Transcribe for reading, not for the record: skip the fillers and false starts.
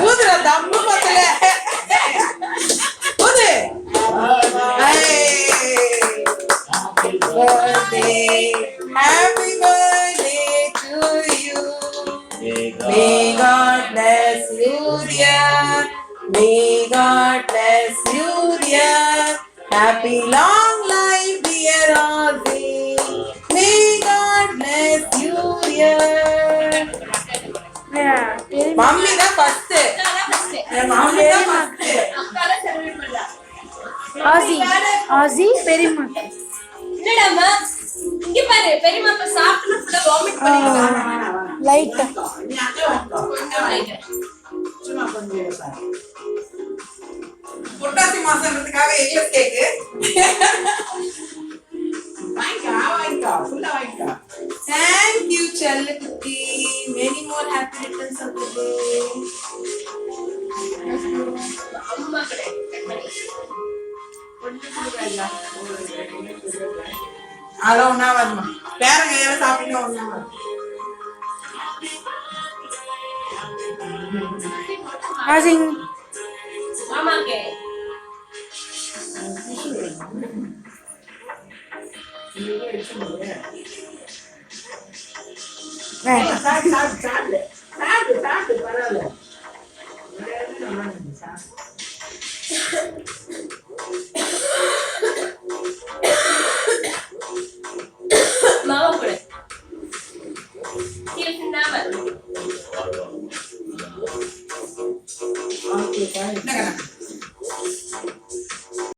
ஊதுற தம்மு பத்தல ஊது happy birthday to you may God bless you dear may God bless you dear happy long life dear Ozzy may God bless you dear mummy தான் first mummy தான் first அக்கால celebrate பண்ணல ஆசி பெரியம்மா என்னடாமா இங்க பாரு பெரியம்மா இப்ப சாப்பிட்டு ஃபுல்லா வாமிட் பண்ணிட்டாங்க லைட்டா நீ அங்க வா கொஞ்சம் லைட்டா சும்மா கொஞ்சம் பாரு புரட்டாசி மாசம்ன்றதுக்காக எக்ஸ் கேக் வாங்கிக்கா ஃபுல்லா வாங்கிக்கா thank you செல்லக்குட்டி many more happy returns of the day அம்மா கடை கட் பண்ணி அதான் ஒன்னா வருமா பேரங்க யாரும் சாப்பிட்டீங்க ஒன்னா வரும் ஆசிங் மாமாக்கே சாப்பிடு பரவாயில்ல